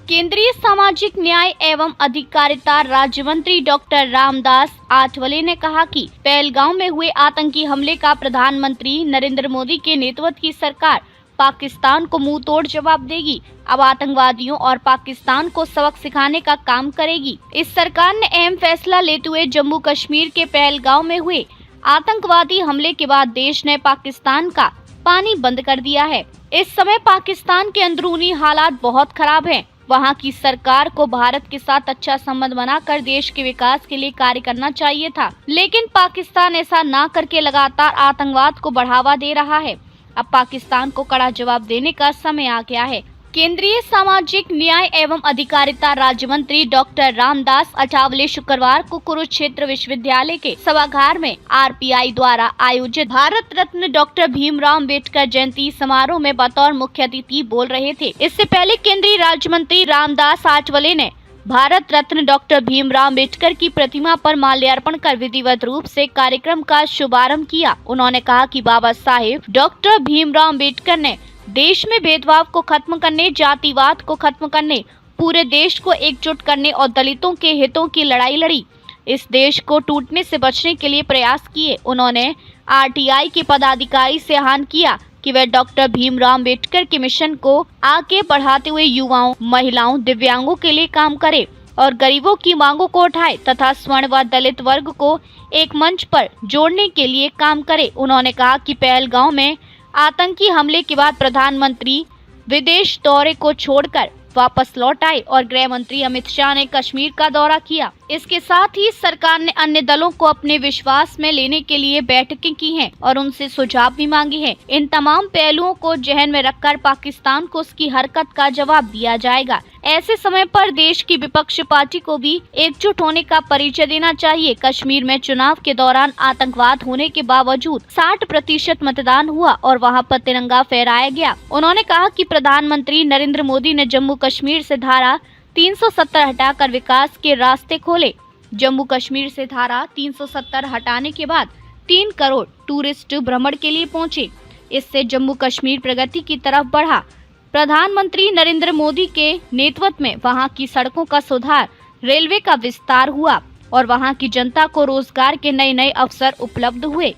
केंद्रीय सामाजिक न्याय एवं अधिकारिता राज्य मंत्री डॉक्टर रामदास आठवले ने कहा कि पहलगाम में हुए आतंकी हमले का प्रधानमंत्री नरेंद्र मोदी के नेतृत्व की सरकार पाकिस्तान को मुंह तोड़ जवाब देगी। अब आतंकवादियों और पाकिस्तान को सबक सिखाने का काम करेगी। इस सरकार ने अहम फैसला लेते हुए जम्मू कश्मीर के पहलगाम में हुए आतंकवादी हमले के बाद देश ने पाकिस्तान का पानी बंद कर दिया है। इस समय पाकिस्तान के अंदरूनी हालात बहुत खराब हैं। वहां की सरकार को भारत के साथ अच्छा संबंध बनाकर देश के विकास के लिए कार्य करना चाहिए था, लेकिन पाकिस्तान ऐसा ना करके लगातार आतंकवाद को बढ़ावा दे रहा है। अब पाकिस्तान को कड़ा जवाब देने का समय आ गया है। केंद्रीय सामाजिक न्याय एवं अधिकारिता राज्य मंत्री डॉक्टर रामदास आठवले शुक्रवार को कुरुक्षेत्र विश्वविद्यालय के सभागार में आरपीआई द्वारा आयोजित भारत रत्न डॉक्टर भीमराव अम्बेडकर जयंती समारोह में बतौर मुख्य अतिथि बोल रहे थे। इससे पहले केंद्रीय राज्य मंत्री रामदास आठवले ने भारत रत्न डॉक्टर भीमराव अम्बेडकर की प्रतिमा पर माल्यार्पण कर विधिवत रूप से कार्यक्रम का शुभारंभ किया। उन्होंने कहा कि बाबा साहेब डॉक्टर भीमराव अम्बेडकर ने देश में भेदभाव को खत्म करने, जातिवाद को खत्म करने, पूरे देश को एकजुट करने और दलितों के हितों की लड़ाई लड़ी। इस देश को टूटने से बचने के लिए प्रयास किए। उन्होंने आरटीआई के पदाधिकारी से आह्वान किया कि वे डॉक्टर भीमराव अम्बेडकर के मिशन को आगे बढ़ाते हुए युवाओं, महिलाओं, दिव्यांगों के लिए काम करें और गरीबों की मांगों को उठाए तथा स्वर्ण व दलित वर्ग को एक मंच पर जोड़ने के लिए काम करें। उन्होंने कहा कि पहलगाम में आतंकी हमले के बाद प्रधानमंत्री विदेश दौरे को छोड़कर वापस लौट आए और गृह मंत्री अमित शाह ने कश्मीर का दौरा किया। इसके साथ ही सरकार ने अन्य दलों को अपने विश्वास में लेने के लिए बैठकें की हैं और उनसे सुझाव भी मांगे हैं। इन तमाम पहलुओं को जहन में रखकर पाकिस्तान को उसकी हरकत का जवाब दिया जाएगा। ऐसे समय पर देश की विपक्ष पार्टी को भी एकजुट होने का परिचय देना चाहिए। कश्मीर में चुनाव के दौरान आतंकवाद होने के बावजूद 60% मतदान हुआ और वहां पर तिरंगा फहराया गया। उन्होंने कहा कि प्रधानमंत्री नरेंद्र मोदी ने जम्मू कश्मीर से धारा 370 हटाकर विकास के रास्ते खोले। जम्मू कश्मीर से धारा 370 हटाने के बाद 3 करोड़ टूरिस्ट भ्रमण के लिए पहुंचे। इससे जम्मू कश्मीर प्रगति की तरफ बढ़ा। प्रधानमंत्री नरेंद्र मोदी के नेतृत्व में वहां की सड़कों का सुधार, रेलवे का विस्तार हुआ और वहां की जनता को रोजगार के नए नए अवसर उपलब्ध हुए।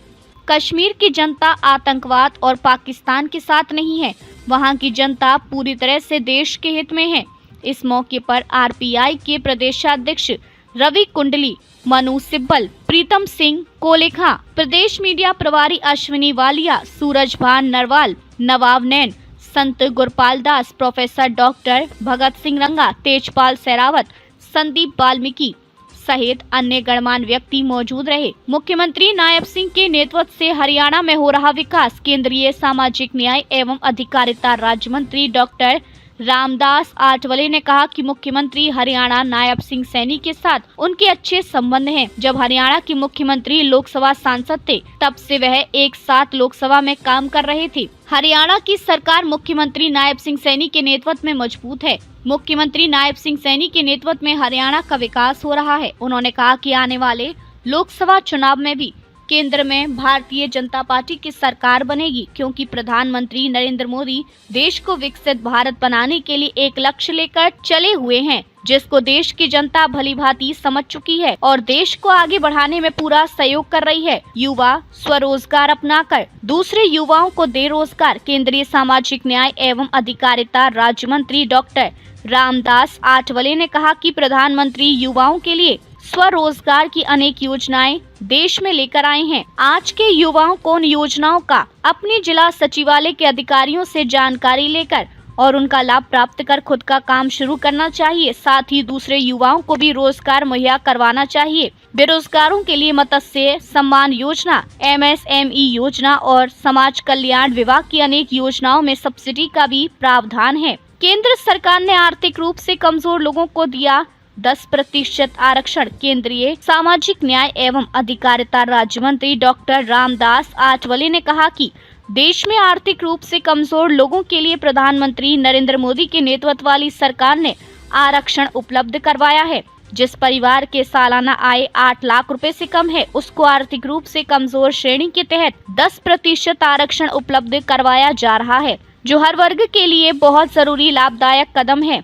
कश्मीर की जनता आतंकवाद और पाकिस्तान के साथ नहीं है। वहां की जनता पूरी तरह से देश के हित में है। इस मौके पर आरपीआई के प्रदेशाध्यक्ष रवि कुंडली, मनु सिब्बल, प्रीतम सिंह कोलेखा, प्रदेश मीडिया प्रभारी अश्विनी वालिया, सूरजभान नरवाल, नवाब नैन, संत गुरपाल दास, प्रोफेसर डॉक्टर भगत सिंह रंगा, तेजपाल सहरावत, संदीप वाल्मीकि सहित अन्य गणमान्य व्यक्ति मौजूद रहे। मुख्यमंत्री नायब सिंह के नेतृत्व से हरियाणा में हो रहा विकास। केंद्रीय सामाजिक न्याय एवं अधिकारिता राज्य मंत्री डॉक्टर रामदास आठवले ने कहा कि मुख्यमंत्री हरियाणा नायब सिंह सैनी के साथ उनके अच्छे संबंध हैं। जब हरियाणा के मुख्यमंत्री लोकसभा सांसद थे तब से वह एक साथ लोकसभा में काम कर रहे थे। हरियाणा की सरकार मुख्यमंत्री नायब सिंह सैनी के नेतृत्व में मजबूत है। मुख्यमंत्री नायब सिंह सैनी के नेतृत्व में हरियाणा का विकास हो रहा है। उन्होंने कहा कि आने वाले लोकसभा चुनाव में भी केंद्र में भारतीय जनता पार्टी की सरकार बनेगी, क्योंकि प्रधानमंत्री नरेंद्र मोदी देश को विकसित भारत बनाने के लिए एक लक्ष्य लेकर चले हुए हैं, जिसको देश की जनता भली भांति समझ चुकी है और देश को आगे बढ़ाने में पूरा सहयोग कर रही है। युवा स्वरोजगार अपनाकर दूसरे युवाओं को दे रोजगार। केंद्रीय सामाजिक न्याय एवं अधिकारिता राज्य मंत्री डॉक्टर रामदास आठवले ने कहा कि प्रधानमंत्री युवाओं के लिए स्वरोजगार की अनेक योजनाएं देश में लेकर आए हैं। आज के युवाओं को उन योजनाओं का अपने जिला सचिवालय के अधिकारियों से जानकारी लेकर और उनका लाभ प्राप्त कर खुद का काम शुरू करना चाहिए। साथ ही दूसरे युवाओं को भी रोजगार मुहैया करवाना चाहिए। बेरोजगारों के लिए मत्स्य सम्मान योजना, MSME योजना और समाज कल्याण विभाग की अनेक योजनाओं में सब्सिडी का भी प्रावधान है। केंद्र सरकार ने आर्थिक रूप से कमजोर लोगों को दिया 10% आरक्षण। केंद्रीय सामाजिक न्याय एवं अधिकारिता राज्य मंत्री डॉक्टर रामदास आठवले ने कहा कि देश में आर्थिक रूप से कमजोर लोगों के लिए प्रधानमंत्री नरेंद्र मोदी के नेतृत्व वाली सरकार ने आरक्षण उपलब्ध करवाया है। जिस परिवार के सालाना आय 8 लाख रुपए से कम है, उसको आर्थिक रूप से कमजोर श्रेणी के तहत 10% आरक्षण उपलब्ध करवाया जा रहा है, जो हर वर्ग के लिए बहुत जरूरी लाभदायक कदम है।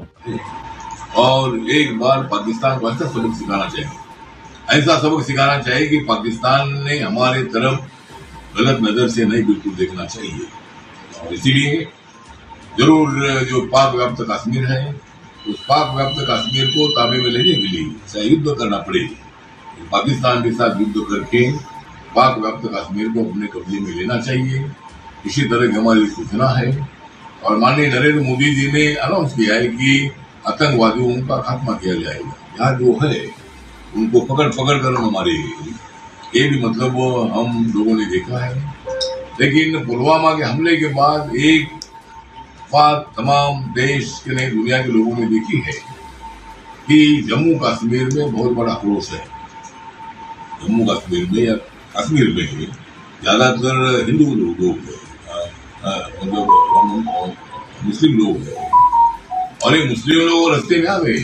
और एक बार पाकिस्तान को ऐसा सबक सिखाना चाहिए, ऐसा सबक सिखाना चाहिए कि पाकिस्तान ने हमारे तरफ गलत नजर से नहीं बिल्कुल देखना चाहिए। और इसीलिए जरूर जो पाक व्याप्त कश्मीर है, उस पाक व्याप्त कश्मीर को ताबे में लेने के लिए चाहे युद्ध करना पड़े, पाकिस्तान के साथ युद्ध करके पाक व्याप्त कश्मीर को अपने कब्जे में लेना चाहिए। इसी तरह की हमारी सूचना है और माननीय नरेंद्र मोदी जी ने अनाउंस किया है कि आतंकवादियों का खात्मा किया जाएगा। यहाँ जो है उनको पकड़ कर मारेगी, ये भी मतलब हम लोगों ने देखा है। लेकिन पुलवामा के हमले के बाद एक बात तमाम देश के नहीं दुनिया के लोगों ने देखी है कि जम्मू कश्मीर में बहुत बड़ा आक्रोश है। जम्मू कश्मीर में या कश्मीर में ज्यादातर हिंदू लोग हैं, मतलब मुस्लिम लोग हैं और ये मुस्लिम लोग रास्ते में आ गए।